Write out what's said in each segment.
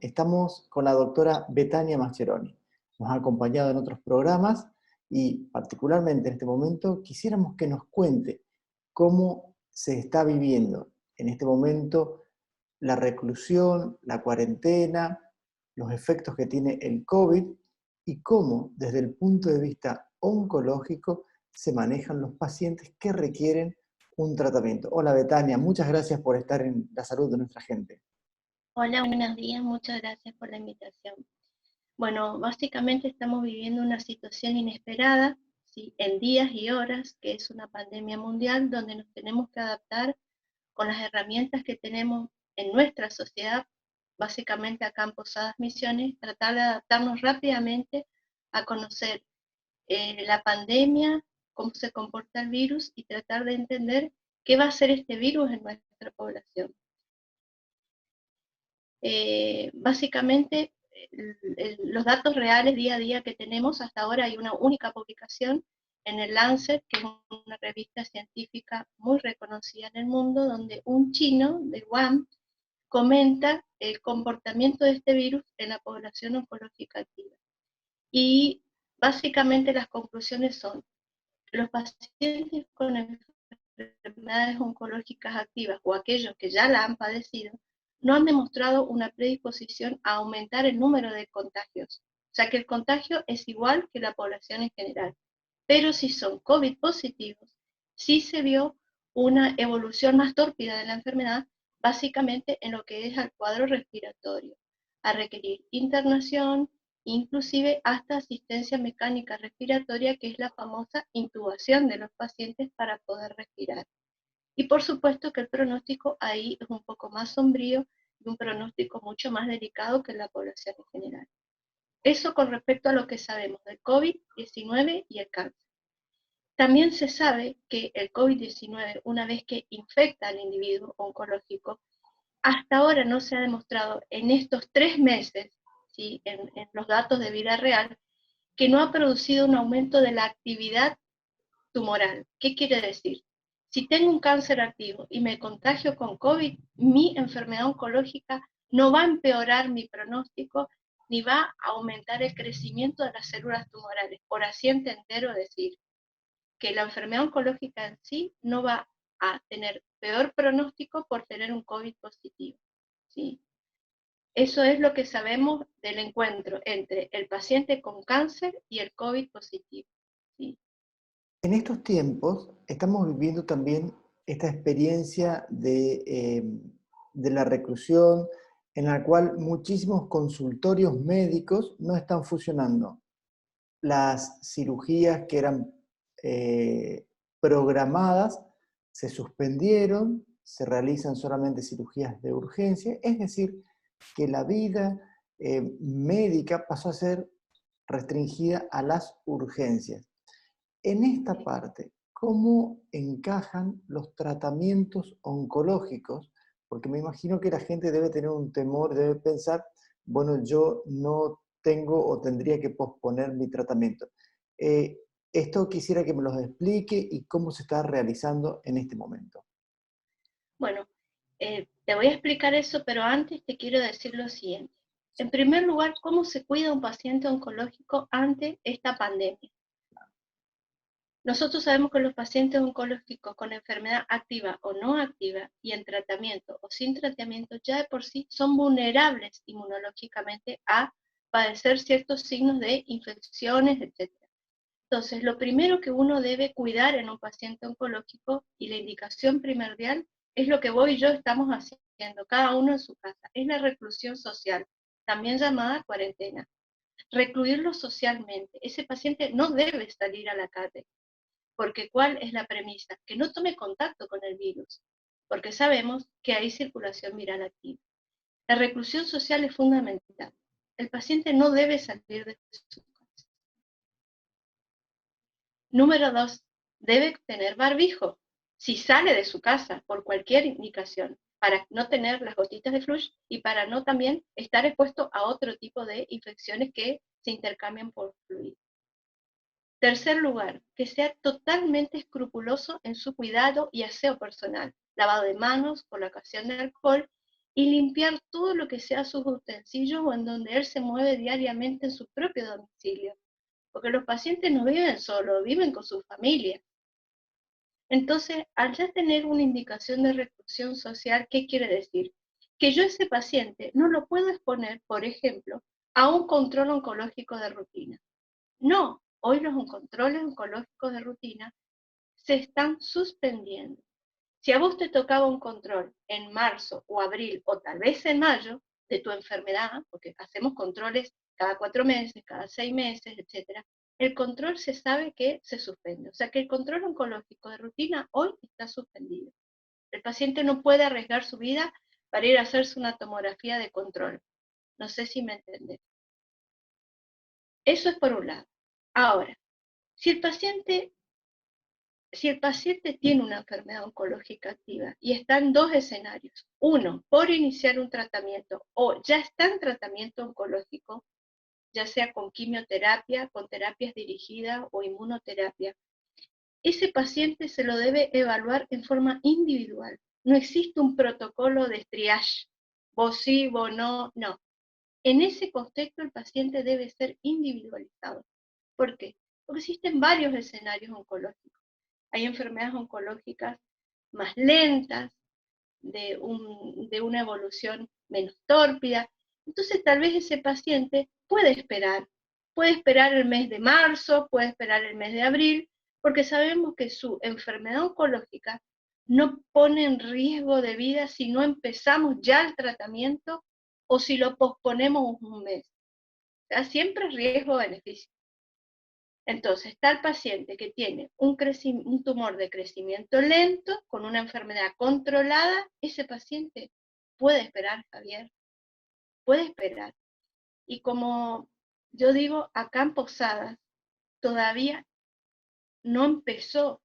estamos con la doctora Betania Mascheroni. Nos ha acompañado en otros programas y particularmente en este momento quisiéramos que nos cuente cómo se está viviendo en este momento la reclusión, la cuarentena, los efectos que tiene el COVID y cómo desde el punto de vista oncológico se manejan los pacientes que requieren un tratamiento. Hola Betania, muchas gracias por estar en la salud de nuestra gente. Hola, buenos días, muchas gracias por la invitación. Bueno, básicamente estamos viviendo una situación inesperada, ¿sí? En días y horas, que es una pandemia mundial donde nos tenemos que adaptar con las herramientas que tenemos en nuestra sociedad, básicamente acá en Posadas Misiones, tratar de adaptarnos rápidamente a conocer la pandemia, cómo se comporta el virus y tratar de entender qué va a hacer este virus en nuestra población. Básicamente, los datos reales día a día que tenemos, hasta ahora hay una única publicación en el Lancet, que es una revista científica muy reconocida en el mundo, donde un chino de Wuhan comenta el comportamiento de este virus en la población oncológica activa. Y básicamente las conclusiones son: los pacientes con enfermedades oncológicas activas o aquellos que ya la han padecido no han demostrado una predisposición a aumentar el número de contagios. O sea que el contagio es igual que la población en general. Pero si son COVID positivos, sí se vio una evolución más tórpida de la enfermedad, básicamente en lo que es al cuadro respiratorio, a requerir internación, inclusive hasta asistencia mecánica respiratoria, que es la famosa intubación de los pacientes para poder respirar. Y por supuesto que el pronóstico ahí es un poco más sombrío y un pronóstico mucho más delicado que en la población en general. Eso con respecto a lo que sabemos del COVID-19 y el cáncer. También se sabe que el COVID-19, una vez que infecta al individuo oncológico, hasta ahora no se ha demostrado en estos 3 meses, ¿sí? en los datos de vida real, que no ha producido un aumento de la actividad tumoral. ¿Qué quiere decir? Si tengo un cáncer activo y me contagio con COVID, mi enfermedad oncológica no va a empeorar mi pronóstico ni va a aumentar el crecimiento de las células tumorales, por así entender o decir que la enfermedad oncológica en sí no va a tener peor pronóstico por tener un COVID positivo, ¿sí? Eso es lo que sabemos del encuentro entre el paciente con cáncer y el COVID positivo, ¿sí? En estos tiempos estamos viviendo también esta experiencia de la reclusión en la cual muchísimos consultorios médicos no están funcionando. Las cirugías que eran programadas se suspendieron, se realizan solamente cirugías de urgencia, es decir, que la vida médica pasó a ser restringida a las urgencias. En esta parte, ¿cómo encajan los tratamientos oncológicos? Porque me imagino que la gente debe tener un temor, debe pensar, bueno, yo no tengo o tendría que posponer mi tratamiento. Esto quisiera que me lo explique y cómo se está realizando en este momento. Bueno, te voy a explicar eso, pero antes te quiero decir lo siguiente. En primer lugar, ¿cómo se cuida un paciente oncológico ante esta pandemia? Nosotros sabemos que los pacientes oncológicos con enfermedad activa o no activa y en tratamiento o sin tratamiento ya de por sí son vulnerables inmunológicamente a padecer ciertos signos de infecciones, etc. Entonces, lo primero que uno debe cuidar en un paciente oncológico y la indicación primordial es lo que vos y yo estamos haciendo, cada uno en su casa, es la reclusión social, también llamada cuarentena. Recluirlo socialmente. Ese paciente no debe salir a la calle, porque ¿cuál es la premisa? Que no tome contacto con el virus, porque sabemos que hay circulación viral activa. La reclusión social es fundamental. El paciente no debe salir de su casa. Número 2, debe tener barbijo si sale de su casa por cualquier indicación, para no tener las gotitas de flush y para no también estar expuesto a otro tipo de infecciones que se intercambian por fluido. Tercer lugar, que sea totalmente escrupuloso en su cuidado y aseo personal, lavado de manos, colocación de alcohol y limpiar todo lo que sea sus utensilios o en donde él se mueve diariamente en su propio domicilio. Porque los pacientes no viven solos, viven con su familia. Entonces, al ya tener una indicación de reclusión social, ¿qué quiere decir? Que yo a ese paciente no lo puedo exponer, por ejemplo, a un control oncológico de rutina. No, hoy los controles oncológicos de rutina se están suspendiendo. Si a vos te tocaba un control en marzo o abril o tal vez en mayo de tu enfermedad, porque hacemos controles cada 4 meses, cada 6 meses, etc., el control se sabe que se suspende. O sea que el control oncológico de rutina hoy está suspendido. El paciente no puede arriesgar su vida para ir a hacerse una tomografía de control. No sé si me entendés. Eso es por un lado. Ahora, si el paciente tiene una enfermedad oncológica activa y está en dos escenarios, uno, por iniciar un tratamiento o ya está en tratamiento oncológico, ya sea con quimioterapia, con terapias dirigidas o inmunoterapia, ese paciente se lo debe evaluar en forma individual. No existe un protocolo de triage, vos sí, vos no, no. En ese contexto el paciente debe ser individualizado. ¿Por qué? Porque existen varios escenarios oncológicos. Hay enfermedades oncológicas más lentas, de una evolución menos tórpida. Entonces tal vez ese paciente puede esperar el mes de marzo, puede esperar el mes de abril, porque sabemos que su enfermedad oncológica no pone en riesgo de vida si no empezamos ya el tratamiento o si lo posponemos un mes. O sea, siempre riesgo-beneficio. Entonces, está el paciente que tiene un tumor de crecimiento lento, con una enfermedad controlada, ese paciente puede esperar, Javier, puede esperar. Y como yo digo, acá en Posadas todavía no empezó,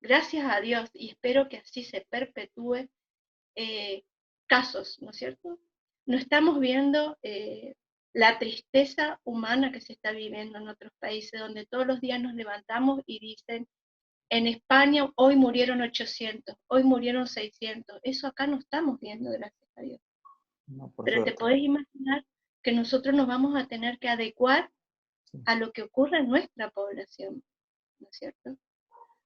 gracias a Dios, y espero que así se perpetúe, casos, ¿no es cierto? No estamos viendo la tristeza humana que se está viviendo en otros países, donde todos los días nos levantamos y dicen, en España hoy murieron 800, hoy murieron 600. Eso acá no estamos viendo, gracias a Dios. No, por Pero te suerte. podés imaginar que nosotros nos vamos a tener que adecuar Sí. a lo que ocurre en nuestra población, ¿no es cierto? Total.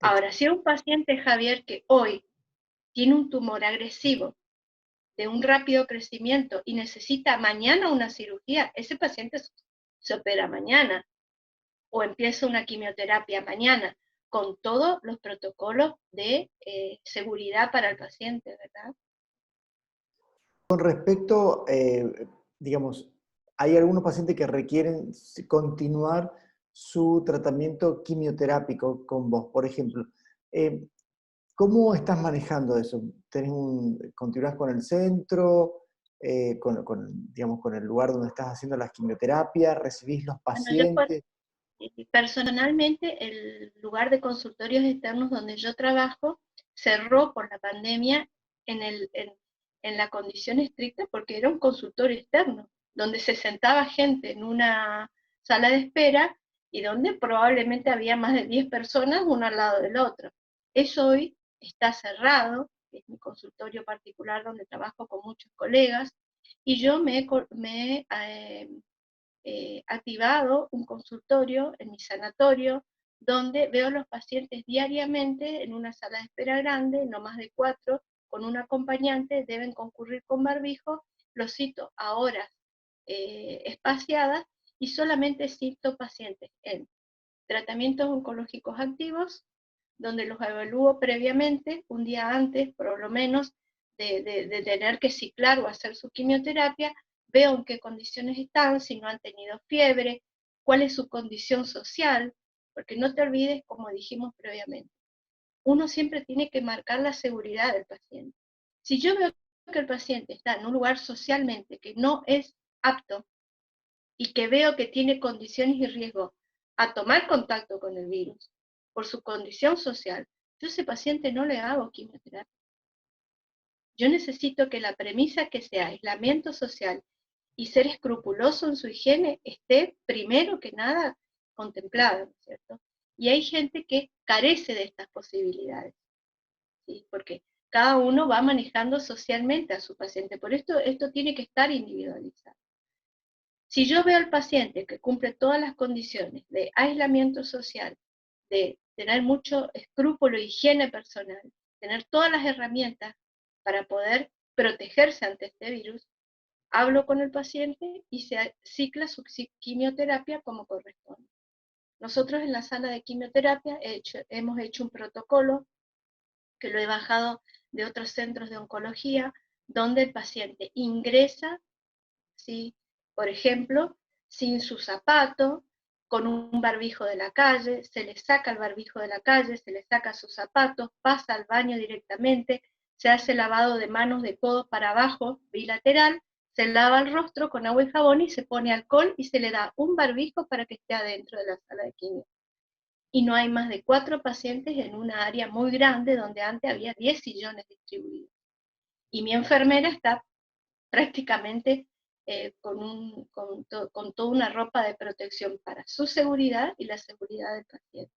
Ahora, si hay un paciente, Javier, que hoy tiene un tumor agresivo de un rápido crecimiento y necesita mañana una cirugía, ese paciente se opera mañana o empieza una quimioterapia mañana, con todos los protocolos de seguridad para el paciente, ¿verdad? Con respecto, digamos, hay algunos pacientes que requieren continuar su tratamiento quimioterápico con vos, por ejemplo. Eh, ¿Cómo estás manejando eso? ¿Continuás con el centro, digamos, con el lugar donde estás haciendo las quimioterapias? ¿Recibís los Bueno, yo pacientes? personalmente el lugar de consultorios externos donde yo trabajo cerró por la pandemia en la condición estricta porque era un consultorio externo, donde se sentaba gente en una sala de espera y donde probablemente había más de 10 personas uno al lado del otro. Eso hoy está cerrado, es mi consultorio particular donde trabajo con muchos colegas, y yo me he activado un consultorio en mi sanatorio donde veo a los pacientes diariamente en una sala de espera grande, no más de 4, con un acompañante, deben concurrir con barbijo, los cito a horas espaciadas y solamente cito pacientes en tratamientos oncológicos activos, donde los evalúo previamente, un día antes por lo menos de tener que ciclar o hacer su quimioterapia, veo en qué condiciones están, si no han tenido fiebre, cuál es su condición social, porque no te olvides, como dijimos previamente, uno siempre tiene que marcar la seguridad del paciente. Si yo veo que el paciente está en un lugar socialmente que no es apto y que veo que tiene condiciones y riesgo a tomar contacto con el virus por su condición social, yo a ese paciente no le hago quimioterapia. Yo necesito que la premisa que sea aislamiento social y ser escrupuloso en su higiene esté primero que nada contemplada, ¿cierto? Y hay gente que carece de estas posibilidades, ¿sí? Porque cada uno va manejando socialmente a su paciente. Por esto tiene que estar individualizado. Si yo veo al paciente que cumple todas las condiciones de aislamiento social, de tener mucho escrúpulo, higiene personal, tener todas las herramientas para poder protegerse ante este virus, hablo con el paciente y se cicla su quimioterapia como corresponde. Nosotros en la sala de quimioterapia hemos hecho un protocolo que lo he bajado de otros centros de oncología, donde el paciente ingresa, ¿sí? Por ejemplo, sin su zapato, con un barbijo de la calle, se le saca el barbijo de la calle, se le saca sus zapatos, pasa al baño directamente, se hace lavado de manos de codos para abajo, bilateral, se lava el rostro con agua y jabón y se pone alcohol y se le da un barbijo para que esté adentro de la sala de quimio. Y no hay más de 4 pacientes en una área muy grande donde antes había 10 sillones distribuidos. Y mi enfermera está prácticamente con toda una ropa de protección para su seguridad y la seguridad del paciente.